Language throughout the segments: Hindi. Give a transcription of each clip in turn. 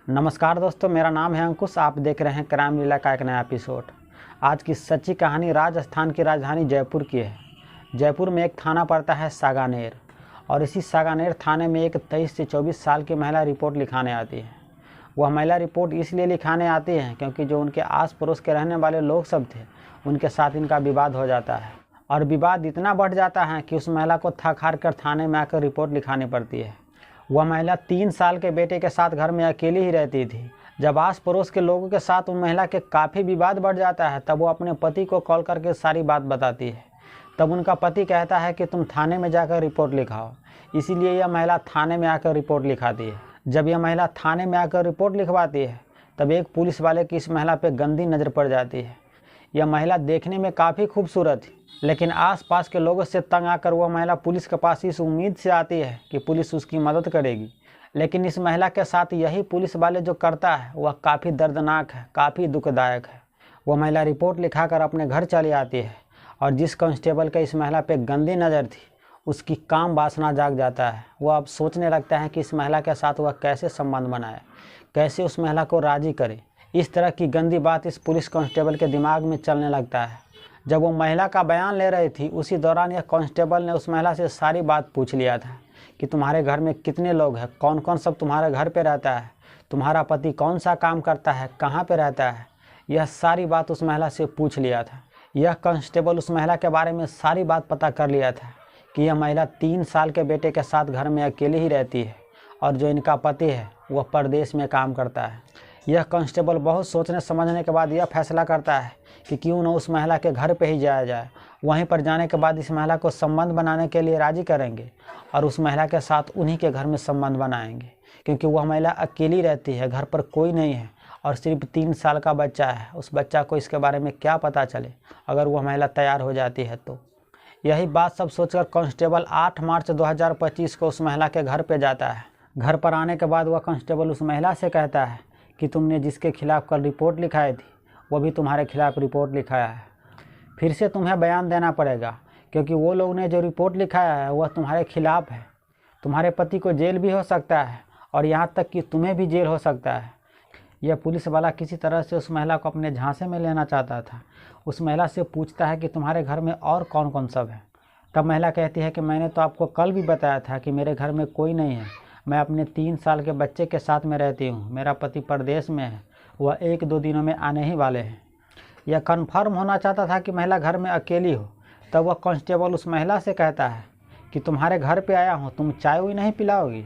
नमस्कार दोस्तों, मेरा नाम है अंकुश। आप देख रहे हैं क्राइम लीला का एक नया एपिसोड। आज की सच्ची कहानी राजस्थान की राजधानी जयपुर की है। जयपुर में एक थाना पड़ता है सागानेर, और इसी सागानेर थाने में एक 23 से 24 साल की महिला रिपोर्ट लिखाने आती है। वह महिला रिपोर्ट इसलिए लिखाने आती है क्योंकि जो उनके आस पड़ोस के रहने वाले लोग सब थे, उनके साथ इनका विवाद हो जाता है। और विवाद इतना बढ़ जाता है कि उस महिला को थक हार कर थाने में आकर रिपोर्ट लिखानी पड़ती है। वह महिला 3 साल के बेटे के साथ घर में अकेली ही रहती थी। जब आस पड़ोस के लोगों के साथ उन महिला के काफ़ी विवाद बढ़ जाता है, तब वो अपने पति को कॉल करके सारी बात बताती है। तब उनका पति कहता है कि तुम थाने में जाकर रिपोर्ट लिखाओ। इसीलिए यह महिला थाने में आकर रिपोर्ट लिखाती है। जब यह महिला थाने में आकर रिपोर्ट लिखवाती है, तब एक पुलिस वाले की इस महिला पर गंदी नज़र पड़ जाती है। यह महिला देखने में काफ़ी खूबसूरत थी, लेकिन आसपास के लोगों से तंग आकर वह महिला पुलिस के पास इस उम्मीद से आती है कि पुलिस उसकी मदद करेगी। लेकिन इस महिला के साथ यही पुलिस वाले जो करता है वह काफ़ी दर्दनाक है, काफ़ी दुखदायक है। वह महिला रिपोर्ट लिखाकर अपने घर चली आती है, और जिस कांस्टेबल का इस महिला पे गंदी नज़र थी, उसकी काम वासना जाग जाता है। वह अब सोचने लगता है कि इस महिला के साथ वह कैसे संबंध बनाए, कैसे उस महिला को राज़ी करे। इस तरह की गंदी बात इस पुलिस कांस्टेबल के दिमाग में चलने लगता है। जब वो महिला का बयान ले रही थी, उसी दौरान यह कांस्टेबल ने उस महिला से सारी बात पूछ लिया था कि तुम्हारे घर में कितने लोग हैं, कौन कौन सब तुम्हारे घर पे रहता है, तुम्हारा पति कौन सा काम करता है, कहाँ पे रहता है। यह सारी बात उस महिला से पूछ लिया था। यह कांस्टेबल उस महिला के बारे में सारी बात पता कर लिया था कि यह महिला 3 साल के बेटे के साथ घर में अकेली ही रहती है, और जो इनका पति है वह परदेश में काम करता है। यह कांस्टेबल बहुत सोचने समझने के बाद यह फैसला करता है कि क्यों न उस महिला के घर पे ही जाया जाए। वहीं पर जाने के बाद इस महिला को संबंध बनाने के लिए राज़ी करेंगे, और उस महिला के साथ उन्हीं के घर में संबंध बनाएंगे, क्योंकि वह महिला अकेली रहती है, घर पर कोई नहीं है, और सिर्फ 3 साल का बच्चा है। उस बच्चा को इसके बारे में क्या पता चले अगर वह महिला तैयार हो जाती है तो। यही बात सब सोचकर कांस्टेबल 8 मार्च 2025 को उस महिला के घर पर जाता है। घर पर आने के बाद वह कांस्टेबल उस महिला से कहता है कि तुमने जिसके खिलाफ़ कल रिपोर्ट लिखाई थी, वो भी तुम्हारे खिलाफ़ रिपोर्ट लिखाया है। फिर से तुम्हें बयान देना पड़ेगा, क्योंकि वो लोग ने जो रिपोर्ट लिखाया है वह तुम्हारे खिलाफ़ है। तुम्हारे पति को जेल भी हो सकता है, और यहाँ तक कि तुम्हें भी जेल हो सकता है। यह पुलिस वाला किसी तरह से उस महिला को अपने झांसे में लेना चाहता था। उस महिला से पूछता है कि तुम्हारे घर में और कौन कौन सब है। तब महिला कहती है कि मैंने तो आपको कल भी बताया था कि मेरे घर में कोई नहीं है। मैं अपने 3 साल के बच्चे के साथ में रहती हूँ। मेरा पति परदेश में है, वह 1-2 दिनों में आने ही वाले हैं। यह कन्फर्म होना चाहता था कि महिला घर में अकेली हो। तब वह कांस्टेबल उस महिला से कहता है कि तुम्हारे घर पे आया हूँ, तुम चाय भी नहीं पिलाओगी।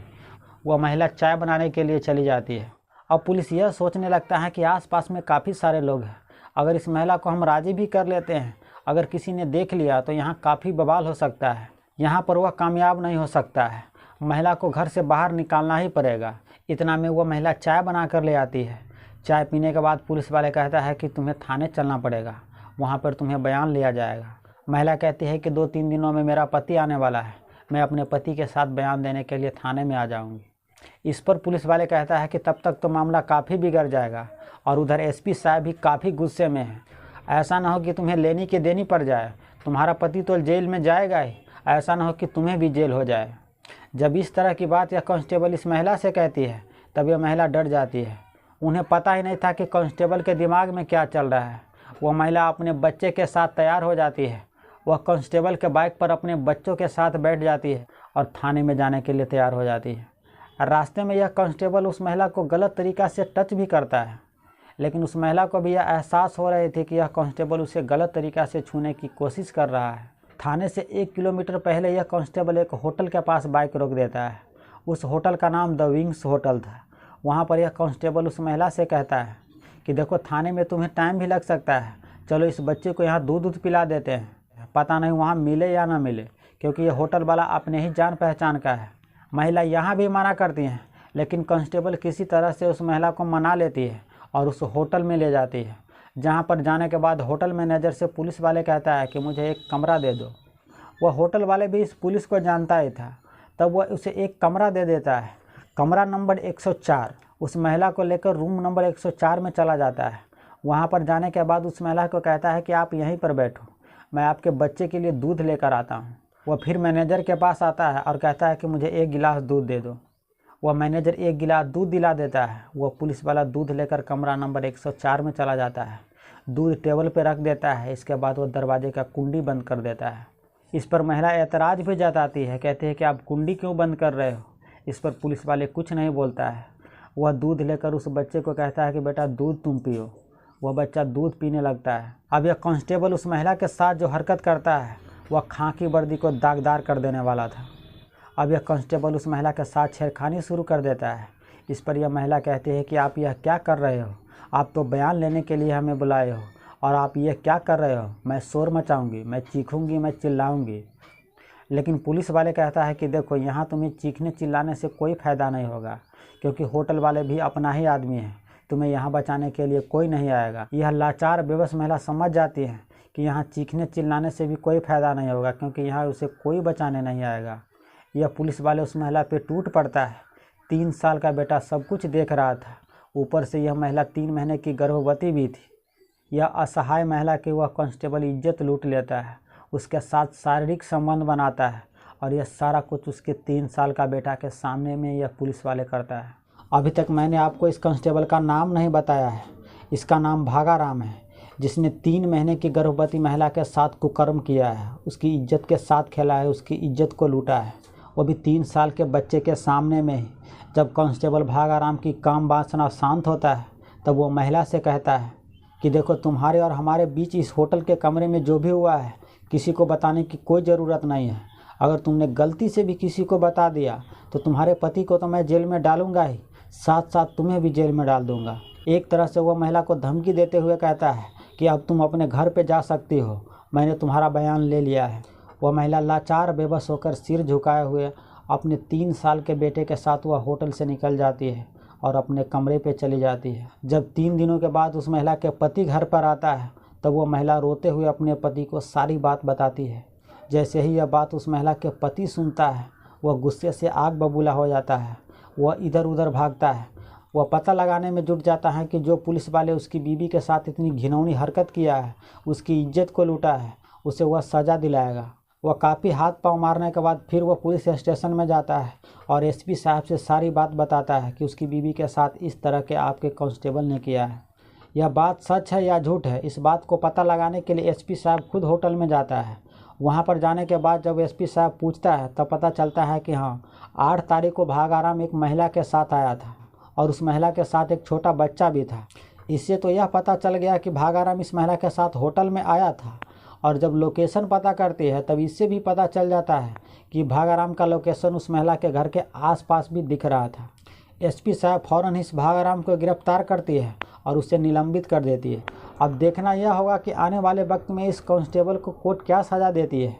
वह महिला चाय बनाने के लिए चली जाती है। अब पुलिस यह सोचने लगता है कि आसपास में काफ़ी सारे लोग हैं। अगर इस महिला को हम राज़ी भी कर लेते हैं, अगर किसी ने देख लिया तो यहाँ काफ़ी बवाल हो सकता है। यहाँ पर वह कामयाब नहीं हो सकता है। महिला को घर से बाहर निकालना ही पड़ेगा। इतना में वह महिला चाय बना कर ले आती है। चाय पीने के बाद पुलिस वाले कहता है कि तुम्हें थाने चलना पड़ेगा, वहाँ पर तुम्हें बयान लिया जाएगा। महिला कहती है कि 2-3 दिनों में मेरा पति आने वाला है, मैं अपने पति के साथ बयान देने के लिए थाने में आ जाऊँगी। इस पर पुलिस वाले कहता है कि तब तक तो मामला काफ़ी बिगड़ जाएगा, और उधर एसपी साहब भी काफ़ी गुस्से में हैं। ऐसा ना हो कि तुम्हें लेनी की देनी पड़ जाए, तुम्हारा पति तो जेल में जाएगा ही, ऐसा ना हो कि तुम्हें भी जेल हो जाए। जब इस तरह की बात यह कांस्टेबल इस महिला से कहती है, तब यह महिला डर जाती है। उन्हें पता ही नहीं था कि कांस्टेबल के दिमाग में क्या चल रहा है। वह महिला अपने बच्चे के साथ तैयार हो जाती है। वह कांस्टेबल के बाइक पर अपने बच्चों के साथ बैठ जाती है और थाने में जाने के लिए तैयार हो जाती है। रास्ते में यह कांस्टेबल उस महिला को गलत तरीक़ा से टच भी करता है, लेकिन उस महिला को भी यह एहसास हो रही थी कि यह कांस्टेबल उसे गलत तरीक़ा से छूने की कोशिश कर रहा है। थाने से 1 किलोमीटर पहले यह कांस्टेबल एक होटल के पास बाइक रोक देता है। उस होटल का नाम द विंग्स होटल था। वहाँ पर यह कांस्टेबल उस महिला से कहता है कि देखो, थाने में तुम्हें टाइम भी लग सकता है, चलो इस बच्चे को यहाँ दूध पिला देते हैं, पता नहीं वहाँ मिले या ना मिले, क्योंकि यह होटल वाला अपने ही जान पहचान का है। महिला यहाँ भी मना करती हैं, लेकिन कांस्टेबल किसी तरह से उस महिला को मना लेती है और उस होटल में ले जाती है। जहाँ पर जाने के बाद होटल मैनेजर से पुलिस वाले कहता है कि मुझे एक कमरा दे दो। वह होटल वाले भी इस पुलिस को जानता ही था, तब वह उसे एक कमरा दे देता है, कमरा नंबर 104। उस महिला को लेकर रूम नंबर 104 में चला जाता है। वहाँ पर जाने के बाद उस महिला को कहता है कि आप यहीं पर बैठो, मैं आपके बच्चे के लिए दूध लेकर आता हूँ। वह फिर मैनेजर के पास आता है और कहता है कि मुझे 1 गिलास दूध दे दो। वह मैनेजर एक गिलास दूध दिला देता है। वह पुलिस वाला दूध लेकर कमरा नंबर 104 में चला जाता है। दूध टेबल पर रख देता है। इसके बाद वह दरवाजे का कुंडी बंद कर देता है। इस पर महिला एतराज़ भी जताती है, कहते हैं कि आप कुंडी क्यों बंद कर रहे हो। इस पर पुलिस वाले कुछ नहीं बोलता है। वह दूध लेकर उस बच्चे को कहता है कि बेटा दूध तुम पियो। वह बच्चा दूध पीने लगता है। अब यह कांस्टेबल उस महिला के साथ जो हरकत करता है वह खाकी वर्दी को दागदार कर देने वाला था। अब यह कांस्टेबल उस महिला के साथ छेड़खानी शुरू कर देता है। इस पर यह महिला कहती है कि आप यह क्या कर रहे हो, आप तो बयान लेने के लिए हमें बुलाए हो और आप ये क्या कर रहे हो, मैं शोर मचाऊंगी, मैं चीखूंगी, मैं चिल्लाऊंगी। लेकिन पुलिस वाले कहता है कि देखो यहाँ तुम्हें चीखने चिल्लाने से कोई फ़ायदा नहीं होगा, क्योंकि होटल वाले भी अपना ही आदमी है, तुम्हें यहाँ बचाने के लिए कोई नहीं आएगा। यह लाचार बेबस महिला समझ जाती है कि यहाँ चीखने चिल्लाने से भी कोई फ़ायदा नहीं होगा, क्योंकि यहाँ उसे कोई बचाने नहीं आएगा। यह पुलिस वाले उस महिला पे टूट पड़ता है। 3 साल का बेटा सब कुछ देख रहा था, ऊपर से यह महिला 3 महीने की गर्भवती भी थी। यह असहाय महिला की वह कांस्टेबल इज्जत लूट लेता है, उसके साथ शारीरिक संबंध बनाता है और यह सारा कुछ उसके 3 साल का बेटा के सामने में यह पुलिस वाले करता है। अभी तक मैंने आपको इस कांस्टेबल का नाम नहीं बताया है। इसका नाम भागाराम है, जिसने 3 महीने की गर्भवती महिला के साथ कुकर्म किया है, उसकी इज्जत के साथ खेला है, उसकी इज्जत को लूटा है, वो भी 3 साल के बच्चे के सामने में ही। जब कांस्टेबल भागाराम की काम वासना शांत होता है तब वो महिला से कहता है कि देखो तुम्हारे और हमारे बीच इस होटल के कमरे में जो भी हुआ है किसी को बताने की कोई ज़रूरत नहीं है। अगर तुमने गलती से भी किसी को बता दिया तो तुम्हारे पति को तो मैं जेल में डालूंगा ही, साथ साथ तुम्हें भी जेल में डाल दूंगा। एक तरह से वह महिला को धमकी देते हुए कहता है कि अब तुम अपने घर पे जा सकती हो, मैंने तुम्हारा बयान ले लिया है। वह महिला लाचार बेबस होकर सिर झुकाए हुए अपने 3 साल के बेटे के साथ वह होटल से निकल जाती है और अपने कमरे पे चली जाती है। जब 3 दिनों के बाद उस महिला के पति घर पर आता है तब वह महिला रोते हुए अपने पति को सारी बात बताती है। जैसे ही यह बात उस महिला के पति सुनता है वह गुस्से से आग बबूला हो जाता है। वह इधर उधर भागता है। वह पता लगाने में जुट जाता है कि जो पुलिस वाले उसकी बीवी के साथ इतनी घिनौनी हरकत किया है, उसकी इज्जत को लूटा है, उसे वह सज़ा दिलाएगा। वह काफ़ी हाथ पांव मारने के बाद फिर वह पुलिस स्टेशन में जाता है और एसपी साहब से सारी बात बताता है कि उसकी बीवी के साथ इस तरह के आपके कांस्टेबल ने किया है। यह बात सच है या झूठ है, इस बात को पता लगाने के लिए एसपी साहब खुद होटल में जाता है। वहां पर जाने के बाद जब एसपी साहब पूछता है तब पता चलता है कि हाँ, 8 तारीख को भागाराम एक महिला के साथ आया था और उस महिला के साथ एक छोटा बच्चा भी था। इससे तो यह पता चल गया कि भागाराम इस महिला के साथ होटल में आया था, और जब लोकेशन पता करती है तब इससे भी पता चल जाता है कि भागाराम का लोकेशन उस महिला के घर के आसपास भी दिख रहा था। एसपी साहब फ़ौरन इस भागाराम को गिरफ्तार करती है और उसे निलंबित कर देती है। अब देखना यह होगा कि आने वाले वक्त में इस कांस्टेबल को कोर्ट क्या सज़ा देती है।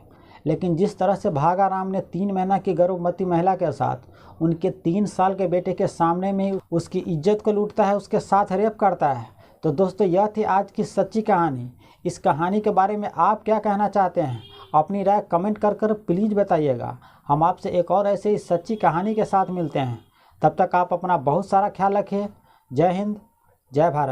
लेकिन जिस तरह से भागाराम ने 3 महीना की गर्भवती महिला के साथ उनके 3 साल के बेटे के सामने में उसकी इज्जत को लूटता है, उसके साथ रेप करता है। तो दोस्तों, यह थी आज की सच्ची कहानी। इस कहानी के बारे में आप क्या कहना चाहते हैं? अपनी राय कमेंट कर प्लीज़ बताइएगा। हम आपसे एक और ऐसे ही सच्ची कहानी के साथ मिलते हैं। तब तक आप अपना बहुत सारा ख्याल रखिए। जय हिंद, जय भारत।